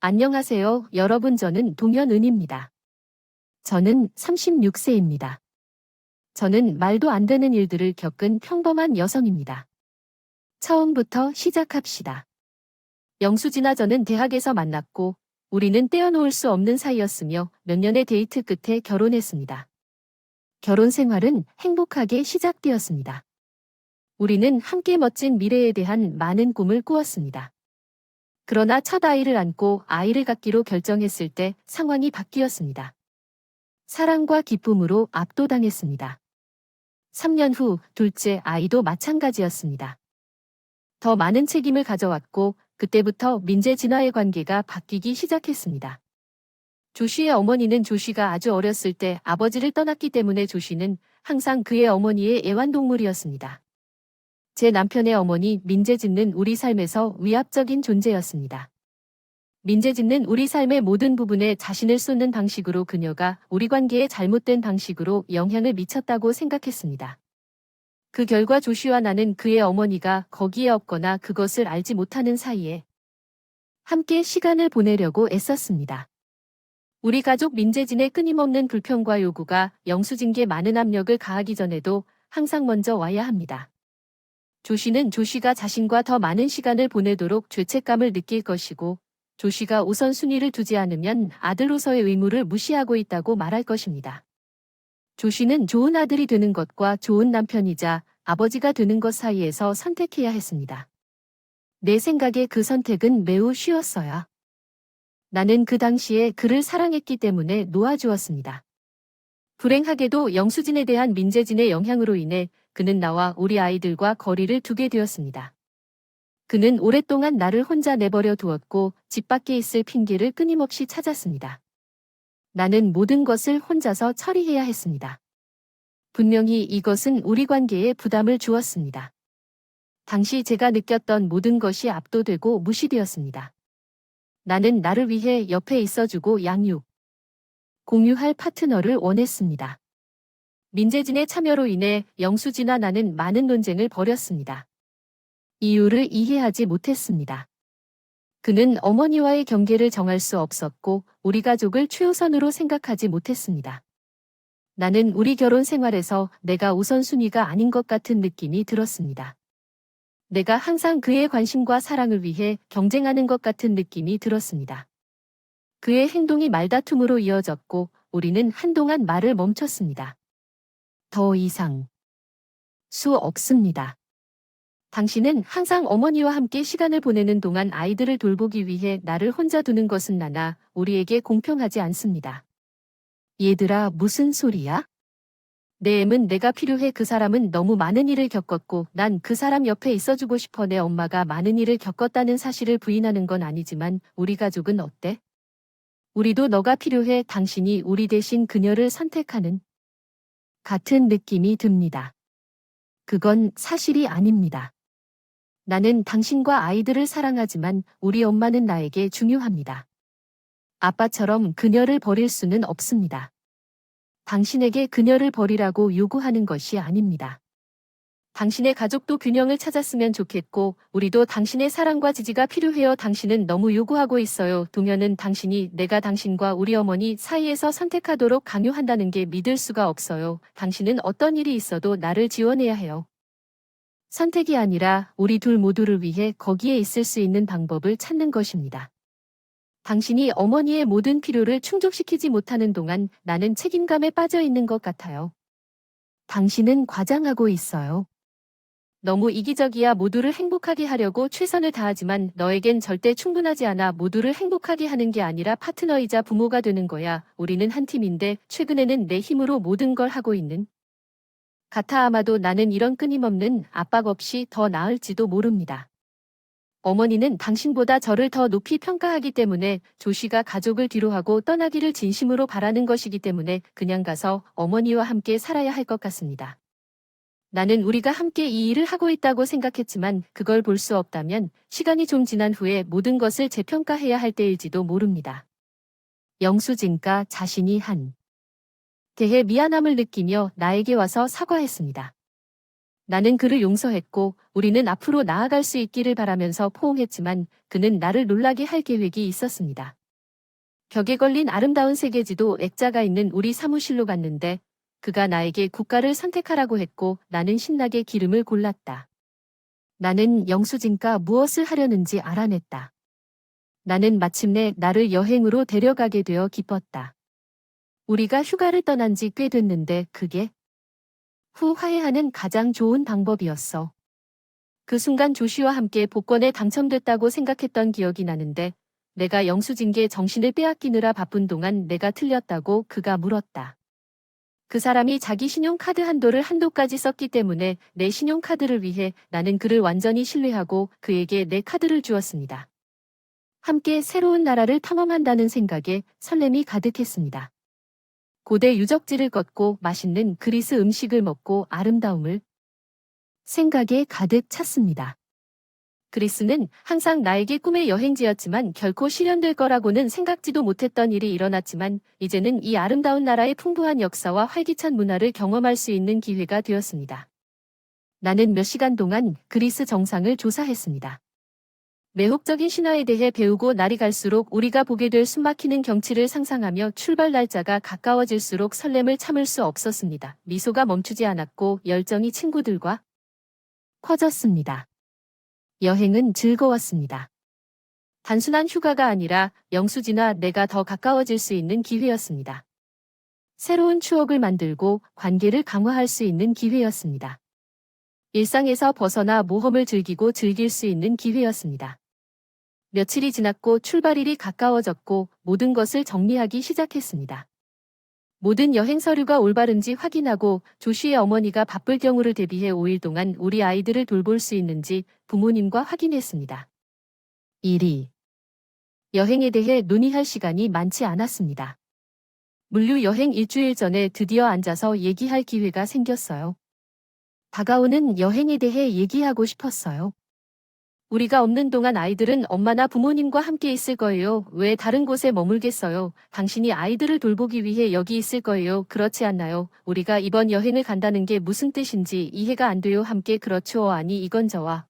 안녕하세요, 여러분. 저는 동현은입니다. 저는 36세입니다. 저는 말도 안 되는 일들을 겪은 평범한 여성입니다. 처음부터 시작합시다. 영수지나 저는 대학에서 만났고, 우리는 떼어놓을 수 없는 사이였으며 몇 년의 데이트 끝에 결혼했습니다. 결혼 생활은 행복하게 시작되었습니다. 우리는 함께 멋진 미래에 대한 많은 꿈을 꾸었습니다. 그러나 첫 아이를 안고 아이를 갖기로 결정했을 때 상황이 바뀌었습니다. 사랑과 기쁨으로 압도당했습니다. 3년 후 둘째 아이도 마찬가지였습니다. 더 많은 책임을 가져왔고 그때부터 민재 진화의 관계가 바뀌기 시작했습니다. 조씨의 어머니는 조씨가 아주 어렸을 때 아버지를 떠났기 때문에 조씨는 항상 그의 어머니의 애완동물이었습니다. 제 남편의 어머니 민재진은 우리 삶에서 위압적인 존재였습니다. 민재진은 우리 삶의 모든 부분에 자신을 쏟는 방식으로 그녀가 우리 관계에 잘못된 방식으로 영향을 미쳤다고 생각했습니다. 그 결과 조씨와 나는 그의 어머니가 거기에 없거나 그것을 알지 못하는 사이에 함께 시간을 보내려고 애썼습니다. 우리 가족 민재진의 끊임없는 불평과 요구가 영수진께 많은 압력을 가하기 전에도 항상 먼저 와야 합니다. 조씨는 조씨가 자신과 더 많은 시간을 보내도록 죄책감을 느낄 것이고 조씨가 우선순위를 두지 않으면 아들로서의 의무를 무시하고 있다고 말할 것입니다. 조씨는 좋은 아들이 되는 것과 좋은 남편이자 아버지가 되는 것 사이에서 선택해야 했습니다. 내 생각에 그 선택은 매우 쉬웠어요. 나는 그 당시에 그를 사랑했기 때문에 놓아주었습니다. 불행하게도 영수진에 대한 민재진의 영향으로 인해 그는 나와 우리 아이들과 거리를 두게 되었습니다. 그는 오랫동안 나를 혼자 내버려 두었고 집 밖에 있을 핑계를 끊임없이 찾았습니다. 나는 모든 것을 혼자서 처리해야 했습니다. 분명히 이것은 우리 관계에 부담을 주었습니다. 당시 제가 느꼈던 모든 것이 압도되고 무시되었습니다. 나는 나를 위해 옆에 있어주고 양육, 공유할 파트너를 원했습니다. 민재진의 참여로 인해 영수진과 나는 많은 논쟁을 벌였습니다. 이유를 이해하지 못했습니다. 그는 어머니와의 경계를 정할 수 없었고 우리 가족을 최우선으로 생각하지 못했습니다. 나는 우리 결혼 생활에서 내가 우선순위가 아닌 것 같은 느낌이 들었습니다. 내가 항상 그의 관심과 사랑을 위해 경쟁하는 것 같은 느낌이 들었습니다. 그의 행동이 말다툼으로 이어졌고 우리는 한동안 말을 멈췄습니다. 더 이상 수 없습니다. 당신은 항상 어머니와 함께 시간을 보내는 동안 아이들을 돌보기 위해 나를 혼자 두는 것은 나나 우리에게 공평하지 않습니다. 얘들아, 무슨 소리야? 내 M은 내가 필요해. 그 사람은 너무 많은 일을 겪었고 난 그 사람 옆에 있어주고 싶어. 내 엄마가 많은 일을 겪었다는 사실을 부인하는 건 아니지만 우리 가족은 어때? 우리도 너가 필요해. 당신이 우리 대신 그녀를 선택하는 같은 느낌이 듭니다. 그건 사실이 아닙니다. 나는 당신과 아이들을 사랑하지만 우리 엄마는 나에게 중요합니다. 아빠처럼 그녀를 버릴 수는 없습니다. 당신에게 그녀를 버리라고 요구하는 것이 아닙니다. 당신의 가족도 균형을 찾았으면 좋겠고 우리도 당신의 사랑과 지지가 필요해요. 당신은 너무 요구하고 있어요. 동현은 당신이 내가 당신과 우리 어머니 사이에서 선택하도록 강요한다는 게 믿을 수가 없어요. 당신은 어떤 일이 있어도 나를 지원해야 해요. 선택이 아니라 우리 둘 모두를 위해 거기에 있을 수 있는 방법을 찾는 것입니다. 당신이 어머니의 모든 필요를 충족시키지 못하는 동안 나는 책임감에 빠져 있는 것 같아요. 당신은 과장하고 있어요. 너무 이기적이야. 모두를 행복하게 하려고 최선을 다하지만 너에겐 절대 충분하지 않아. 모두를 행복하게 하는 게 아니라 파트너이자 부모가 되는 거야. 우리는 한 팀인데 최근에는 내 힘으로 모든 걸 하고 있는 같아. 아마도 나는 이런 끊임없는 압박 없이 더 나을지도 모릅니다. 어머니는 당신보다 저를 더 높이 평가하기 때문에 조씨가 가족을 뒤로하고 떠나기를 진심으로 바라는 것이기 때문에 그냥 가서 어머니와 함께 살아야 할 것 같습니다. 나는 우리가 함께 이 일을 하고 있다고 생각했지만 그걸 볼 수 없다면 시간이 좀 지난 후에 모든 것을 재평가해야 할 때일지도 모릅니다. 영수진과 자신이 한 대해 미안함을 느끼며 나에게 와서 사과했습니다. 나는 그를 용서했고 우리는 앞으로 나아갈 수 있기를 바라면서 포옹했지만 그는 나를 놀라게 할 계획이 있었습니다. 벽에 걸린 아름다운 세계지도 액자가 있는 우리 사무실로 갔는데 그가 나에게 국가를 선택하라고 했고 나는 신나게 기름을 골랐다. 나는 영수증과 무엇을 하려는지 알아냈다. 나는 마침내 나를 여행으로 데려가게 되어 기뻤다. 우리가 휴가를 떠난 지 꽤 됐는데 그게 후 화해하는 가장 좋은 방법이었어. 그 순간 조시와 함께 복권에 당첨됐다고 생각했던 기억이 나는데 내가 영수증계 정신을 빼앗기느라 바쁜 동안 내가 틀렸다고 그가 물었다. 그 사람이 자기 신용카드 한도를 한도까지 썼기 때문에 내 신용카드를 위해 나는 그를 완전히 신뢰하고 그에게 내 카드를 주었습니다. 함께 새로운 나라를 탐험한다는 생각에 설렘이 가득했습니다. 고대 유적지를 걷고 맛있는 그리스 음식을 먹고 아름다움을 생각에 가득 찼습니다. 그리스는 항상 나에게 꿈의 여행지였지만 결코 실현될 거라고는 생각지도 못했던 일이 일어났지만 이제는 이 아름다운 나라의 풍부한 역사와 활기찬 문화를 경험할 수 있는 기회가 되었습니다. 나는 몇 시간 동안 그리스 정상을 조사했습니다. 매혹적인 신화에 대해 배우고 날이 갈수록 우리가 보게 될 숨막히는 경치를 상상하며 출발 날짜가 가까워질수록 설렘을 참을 수 없었습니다. 미소가 멈추지 않았고 열정이 친구들과 커졌습니다. 여행은 즐거웠습니다. 단순한 휴가가 아니라 영수지나 내가 더 가까워질 수 있는 기회였습니다. 새로운 추억을 만들고 관계를 강화할 수 있는 기회였습니다. 일상에서 벗어나 모험을 즐기고 즐길 수 있는 기회였습니다. 며칠이 지났고 출발일이 가까워졌고 모든 것을 정리하기 시작했습니다. 모든 여행 서류가 올바른지 확인하고 조시의 어머니가 바쁠 경우를 대비해 5일 동안 우리 아이들을 돌볼 수 있는지 부모님과 확인했습니다. 1위. 여행에 대해 논의할 시간이 많지 않았습니다. 물류 여행 일주일 전에 드디어 앉아서 얘기할 기회가 생겼어요. 다가오는 여행에 대해 얘기하고 싶었어요. 우리가 없는 동안 아이들은 엄마나 부모님과 함께 있을 거예요. 왜 다른 곳에 머물겠어요? 당신이 아이들을 돌보기 위해 여기 있을 거예요. 그렇지 않나요? 우리가 이번 여행을 간다는 게 무슨 뜻인지 이해가 안 돼요. 함께 그렇죠. 아니 이건 저와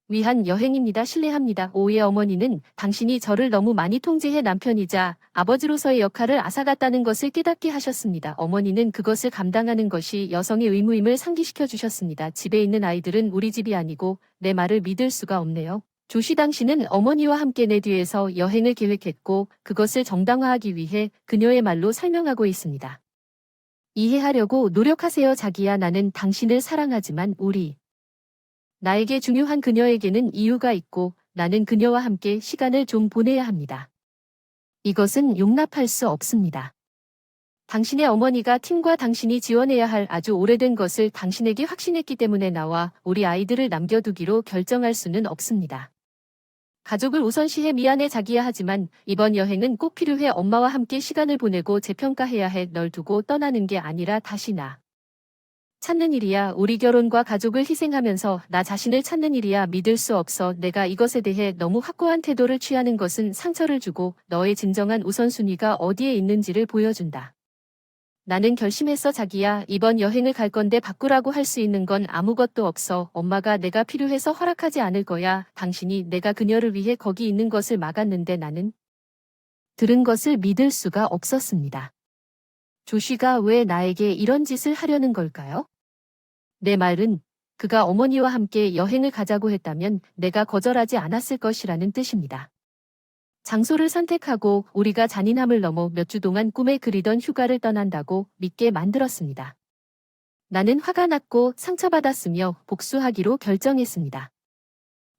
위한 여행입니다. 신뢰합니다. 오의 어머니는 당신이 저를 너무 많이 통제해 남편이자 아버지로서의 역할을 앗아갔다는 것을 깨닫게 하셨습니다. 어머니는 그것을 감당하는 것이 여성의 의무임을 상기시켜 주셨습니다. 집에 있는 아이들은 우리 집이 아니고 내 말을 믿을 수가 없네요. 조시 당신은 어머니와 함께 내 뒤에서 여행을 계획했고 그것을 정당화하기 위해 그녀의 말로 설명하고 있습니다. 이해하려고 노력하세요. 자기야 나는 당신을 사랑하지만 나에게 중요한 그녀에게는 이유가 있고 나는 그녀와 함께 시간을 좀 보내야 합니다. 이것은 용납할 수 없습니다. 당신의 어머니가 팀과 당신이 지원해야 할 아주 오래된 것을 당신에게 확신했기 때문에 나와 우리 아이들을 남겨두기로 결정할 수는 없습니다. 가족을 우선시해 미안해 자기야 하지만 이번 여행은 꼭 필요해. 엄마와 함께 시간을 보내고 재평가해야 해. 널 두고 떠나는 게 아니라 다시 나 찾는 일이야. 우리 결혼과 가족을 희생하면서 나 자신을 찾는 일이야. 믿을 수 없어. 내가 이것에 대해 너무 확고한 태도를 취하는 것은 상처를 주고 너의 진정한 우선순위가 어디에 있는지를 보여준다. 나는 결심했어 자기야. 이번 여행을 갈 건데 바꾸라고 할 수 있는 건 아무것도 없어. 엄마가 내가 필요해서 허락하지 않을 거야. 당신이 내가 그녀를 위해 거기 있는 것을 막았는데 나는 들은 것을 믿을 수가 없었습니다. 조시가 왜 나에게 이런 짓을 하려는 걸까요? 내 말은 그가 어머니와 함께 여행을 가자고 했다면 내가 거절하지 않았을 것이라는 뜻입니다. 장소를 선택하고 우리가 잔인함을 넘어 몇 주 동안 꿈에 그리던 휴가를 떠난다고 믿게 만들었습니다. 나는 화가 났고 상처받았으며 복수하기로 결정했습니다.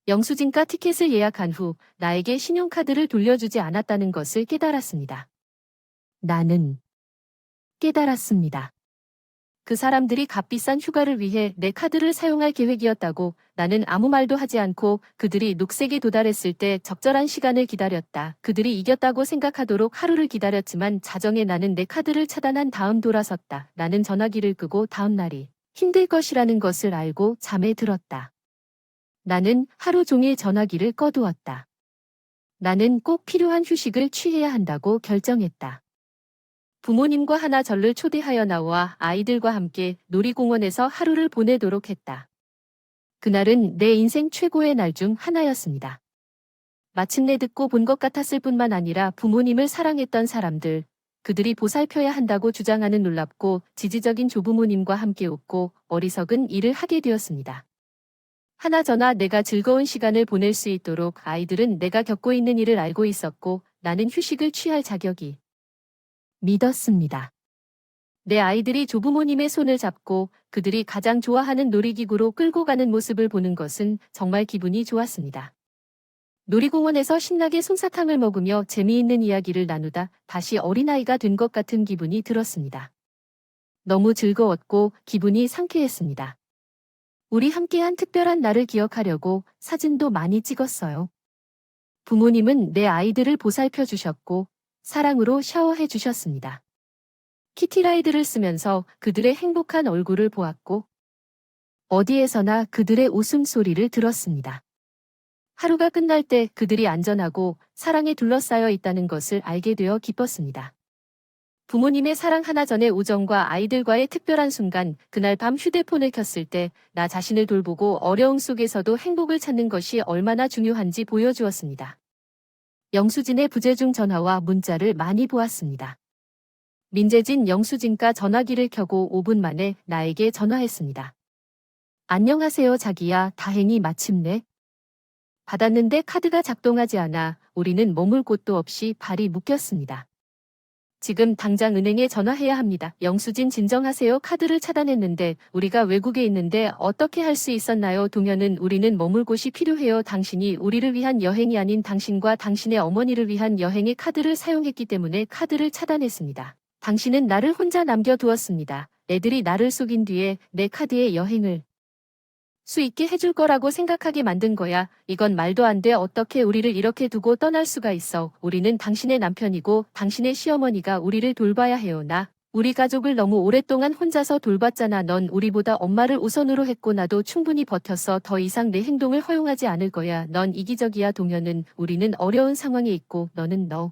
영수증과 티켓을 예약한 후 나에게 신용카드를 돌려주지 않았다는 것을 깨달았습니다. 나는 깨달았습니다. 그 사람들이 값비싼 휴가를 위해 내 카드를 사용할 계획이었다고. 나는 아무 말도 하지 않고 그들이 녹색에 도달했을 때 적절한 시간을 기다렸다. 그들이 이겼다고 생각하도록 하루를 기다렸지만 자정에 나는 내 카드를 차단한 다음 돌아섰다. 나는 전화기를 끄고 다음 날이 힘들 것이라는 것을 알고 잠에 들었다. 나는 하루 종일 전화기를 꺼두었다. 나는 꼭 필요한 휴식을 취해야 한다고 결정했다. 부모님과 하나 절을 초대하여 나와 아이들과 함께 놀이공원에서 하루를 보내도록 했다. 그날은 내 인생 최고의 날 중 하나였습니다. 마침내 듣고 본 것 같았을 뿐만 아니라 부모님을 사랑했던 사람들, 그들이 보살펴야 한다고 주장하는 놀랍고 지지적인 조부모님과 함께 웃고 어리석은 일을 하게 되었습니다. 하나저나 내가 즐거운 시간을 보낼 수 있도록 아이들은 내가 겪고 있는 일을 알고 있었고 나는 휴식을 취할 자격이 믿었습니다. 내 아이들이 조부모님의 손을 잡고 그들이 가장 좋아하는 놀이기구로 끌고 가는 모습을 보는 것은 정말 기분이 좋았습니다. 놀이공원에서 신나게 솜사탕을 먹으며 재미있는 이야기를 나누다 다시 어린아이가 된 것 같은 기분이 들었습니다. 너무 즐거웠고 기분이 상쾌했습니다. 우리 함께한 특별한 날을 기억하려고 사진도 많이 찍었어요. 부모님은 내 아이들을 보살펴 주셨고 사랑으로 샤워해 주셨습니다. 키티라이드를 쓰면서 그들의 행복한 얼굴을 보았고 어디에서나 그들의 웃음소리를 들었습니다. 하루가 끝날 때 그들이 안전하고 사랑에 둘러싸여 있다는 것을 알게 되어 기뻤습니다. 부모님의 사랑 하나전의 우정과 아이들과의 특별한 순간, 그날 밤 휴대폰을 켰을 때 나 자신을 돌보고 어려움 속에서도 행복을 찾는 것이 얼마나 중요한지 보여주었습니다. 영수진의 부재중 전화와 문자를 많이 보았습니다. 민재진 영수진과 전화기를 켜고 5분 만에 나에게 전화했습니다. 안녕하세요 자기야, 다행히 마침내 받았는데 카드가 작동하지 않아 우리는 머물 곳도 없이 발이 묶였습니다. 지금 당장 은행에 전화해야 합니다. 영수진 진정하세요. 카드를 차단했는데 우리가 외국에 있는데 어떻게 할 수 있었나요? 동현은 우리는 머물 곳이 필요해요. 당신이 우리를 위한 여행이 아닌 당신과 당신의 어머니를 위한 여행의 카드를 사용했기 때문에 카드를 차단했습니다. 당신은 나를 혼자 남겨두었습니다. 애들이 나를 속인 뒤에 내 카드에 여행을 수 있게 해줄 거라고 생각하게 만든 거야. 이건 말도 안 돼. 어떻게 우리를 이렇게 두고 떠날 수가 있어. 우리는 당신의 남편이고 당신의 시어머니가 우리를 돌봐야 해요. 우리 가족을 너무 오랫동안 혼자서 돌봤잖아. 넌 우리보다 엄마를 우선으로 했고 나도 충분히 버텼어. 더 이상 내 행동을 허용하지 않을 거야. 넌 이기적이야. 동현은 우리는 어려운 상황에 있고 너는 너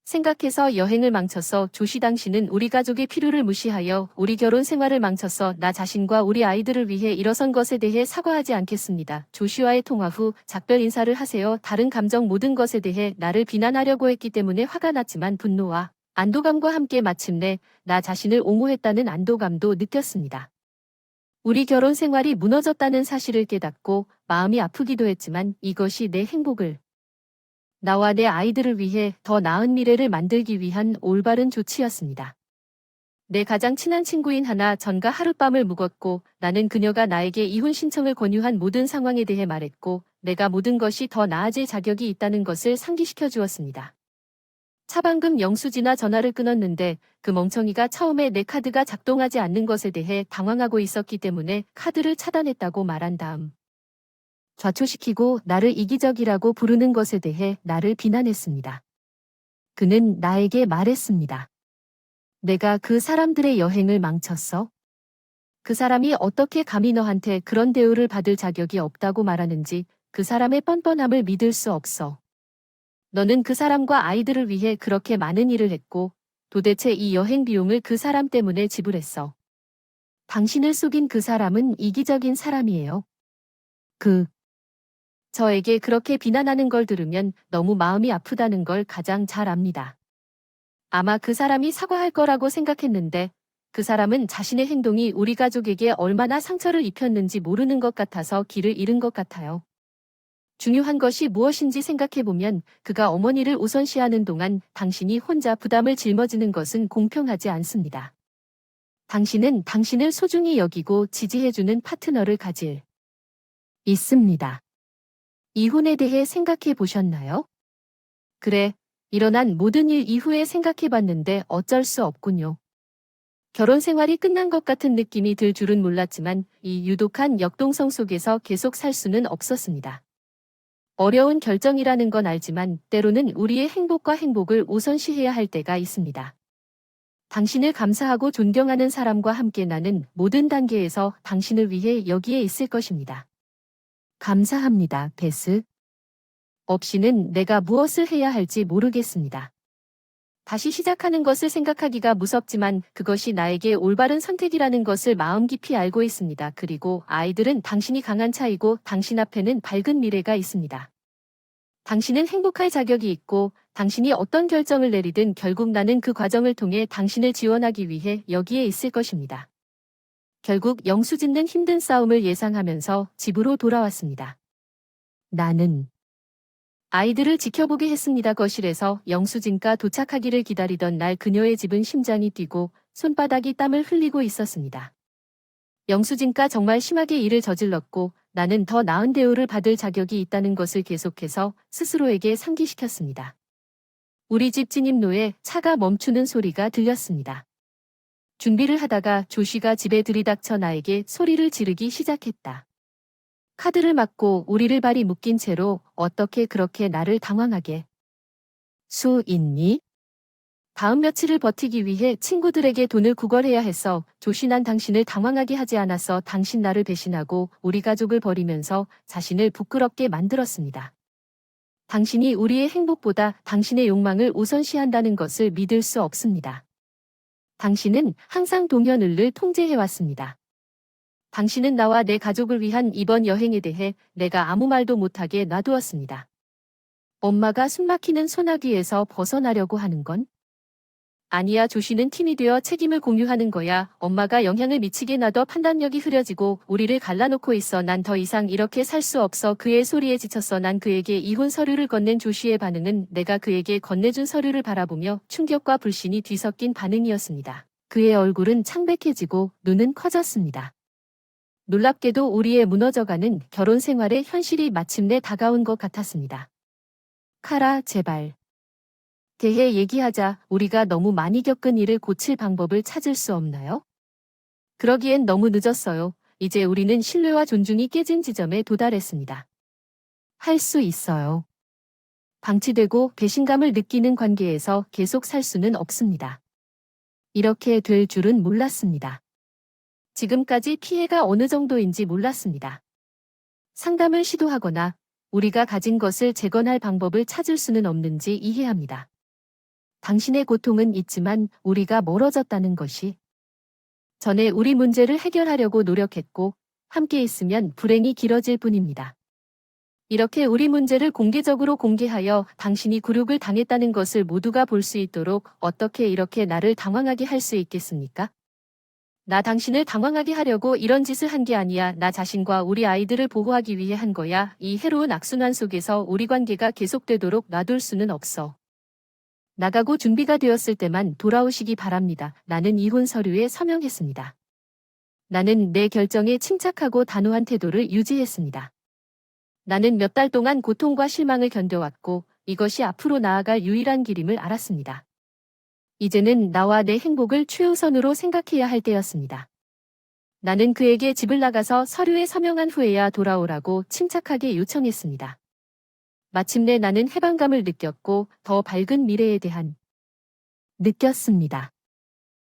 생각해서 여행을 망쳐서 조시 당신은 우리 가족의 필요를 무시하여 우리 결혼 생활을 망쳐서 나 자신과 우리 아이들을 위해 일어선 것에 대해 사과하지 않겠습니다. 조시와의 통화 후 작별 인사를 하세요. 다른 감정 모든 것에 대해 나를 비난하려고 했기 때문에 화가 났지만 분노와 안도감과 함께 마침내 나 자신을 옹호했다는 안도감도 느꼈습니다. 우리 결혼 생활이 무너졌다는 사실을 깨닫고 마음이 아프기도 했지만 이것이 내 행복을 나와 내 아이들을 위해 더 나은 미래를 만들기 위한 올바른 조치였습니다. 내 가장 친한 친구인 하나 전과 하룻밤을 묵었고 나는 그녀가 나에게 이혼 신청을 권유한 모든 상황에 대해 말했고 내가 모든 것이 더 나아질 자격이 있다는 것을 상기시켜 주었습니다. 차방금 영수진아 전화를 끊었는데 그 멍청이가 처음에 내 카드가 작동하지 않는 것에 대해 당황하고 있었기 때문에 카드를 차단했다고 말한 다음 좌초시키고 나를 이기적이라고 부르는 것에 대해 나를 비난했습니다. 그는 나에게 말했습니다. 내가 그 사람들의 여행을 망쳤어? 그 사람이 어떻게 감히 너한테 그런 대우를 받을 자격이 없다고 말하는지 그 사람의 뻔뻔함을 믿을 수 없어. 너는 그 사람과 아이들을 위해 그렇게 많은 일을 했고 도대체 이 여행 비용을 그 사람 때문에 지불했어. 당신을 속인 그 사람은 이기적인 사람이에요. 저에게 그렇게 비난하는 걸 들으면 너무 마음이 아프다는 걸 가장 잘 압니다. 아마 그 사람이 사과할 거라고 생각했는데 그 사람은 자신의 행동이 우리 가족에게 얼마나 상처를 입혔는지 모르는 것 같아서 길을 잃은 것 같아요. 중요한 것이 무엇인지 생각해보면 그가 어머니를 우선시하는 동안 당신이 혼자 부담을 짊어지는 것은 공평하지 않습니다. 당신은 당신을 소중히 여기고 지지해주는 파트너를 가질 있습니다. 이혼에 대해 생각해 보셨나요? 그래, 일어난 모든 일 이후에 생각해 봤는데 어쩔 수 없군요. 결혼 생활이 끝난 것 같은 느낌이 들 줄은 몰랐지만 이 유독한 역동성 속에서 계속 살 수는 없었습니다. 어려운 결정이라는 건 알지만 때로는 우리의 행복과 행복을 우선시해야 할 때가 있습니다. 당신을 감사하고 존경하는 사람과 함께 나는 모든 단계에서 당신을 위해 여기에 있을 것입니다. 감사합니다, 베스. 없이는 내가 무엇을 해야 할지 모르겠습니다. 다시 시작하는 것을 생각하기가 무섭지만 그것이 나에게 올바른 선택이라는 것을 마음 깊이 알고 있습니다. 그리고 아이들은 당신이 강한 차이고 당신 앞에는 밝은 미래가 있습니다. 당신은 행복할 자격이 있고 당신이 어떤 결정을 내리든 결국 나는 그 과정을 통해 당신을 지원하기 위해 여기에 있을 것입니다. 결국 영수증은 힘든 싸움을 예상하면서 집으로 돌아왔습니다. 나는 아이들을 지켜보게 했습니다. 거실에서 영수증가 도착하기를 기다리던 날 그녀의 집은 심장이 뛰고 손바닥이 땀을 흘리고 있었습니다. 영수증가 정말 심하게 일을 저질렀고 나는 더 나은 대우를 받을 자격이 있다는 것을 계속해서 스스로에게 상기시켰습니다. 우리 집 진입로에 차가 멈추는 소리가 들렸습니다. 준비를 하다가 조씨가 집에 들이닥쳐 나에게 소리를 지르기 시작했다. 카드를 맞고 우리를 발이 묶인 채로 어떻게 그렇게 나를 당황하게 수 있니? 다음 며칠을 버티기 위해 친구들에게 돈을 구걸해야 해서 조씨 난 당신을 당황하게 하지 않아서 당신 나를 배신하고 우리 가족을 버리면서 자신을 부끄럽게 만들었습니다. 당신이 우리의 행복보다 당신의 욕망을 우선시한다는 것을 믿을 수 없습니다. 당신은 항상 동현을를 통제해왔습니다. 당신은 나와 내 가족을 위한 이번 여행에 대해 내가 아무 말도 못하게 놔두었습니다. 엄마가 숨막히는 소나기에서 벗어나려고 하는 건? 아니야, 조씨는 팀이 되어 책임을 공유하는 거야. 엄마가 영향을 미치게 놔둬 판단력이 흐려지고 우리를 갈라놓고 있어. 난 더 이상 이렇게 살 수 없어. 그의 소리에 지쳤어. 난 그에게 이혼 서류를 건넨 조씨의 반응은 내가 그에게 건네준 서류를 바라보며 충격과 불신이 뒤섞인 반응이었습니다. 그의 얼굴은 창백해지고 눈은 커졌습니다. 놀랍게도 우리의 무너져가는 결혼 생활의 현실이 마침내 다가온 것 같았습니다. 카라, 제발. 대해 얘기하자. 우리가 너무 많이 겪은 일을 고칠 방법을 찾을 수 없나요? 그러기엔 너무 늦었어요. 이제 우리는 신뢰와 존중이 깨진 지점에 도달했습니다. 할 수 있어요. 방치되고 배신감을 느끼는 관계에서 계속 살 수는 없습니다. 이렇게 될 줄은 몰랐습니다. 지금까지 피해가 어느 정도인지 몰랐습니다. 상담을 시도하거나 우리가 가진 것을 재건할 방법을 찾을 수는 없는지 이해합니다. 당신의 고통은 있지만 우리가 멀어졌다는 것이 전에 우리 문제를 해결하려고 노력했고 함께 있으면 불행이 길어질 뿐입니다. 이렇게 우리 문제를 공개적으로 공개하여 당신이 굴욕을 당했다는 것을 모두가 볼 수 있도록 어떻게 이렇게 나를 당황하게 할 수 있겠습니까? 나 당신을 당황하게 하려고 이런 짓을 한 게 아니야. 나 자신과 우리 아이들을 보호하기 위해 한 거야. 이 해로운 악순환 속에서 우리 관계가 계속되도록 놔둘 수는 없어. 나가고 준비가 되었을 때만 돌아오시기 바랍니다. 나는 이혼 서류에 서명했습니다. 나는 내 결정에 침착하고 단호한 태도를 유지했습니다. 나는 몇 달 동안 고통과 실망을 견뎌왔고 이것이 앞으로 나아갈 유일한 길임을 알았습니다. 이제는 나와 내 행복을 최우선으로 생각해야 할 때였습니다. 나는 그에게 집을 나가서 서류에 서명한 후에야 돌아오라고 침착하게 요청했습니다. 마침내 나는 해방감을 느꼈고 더 밝은 미래에 대한 느꼈습니다.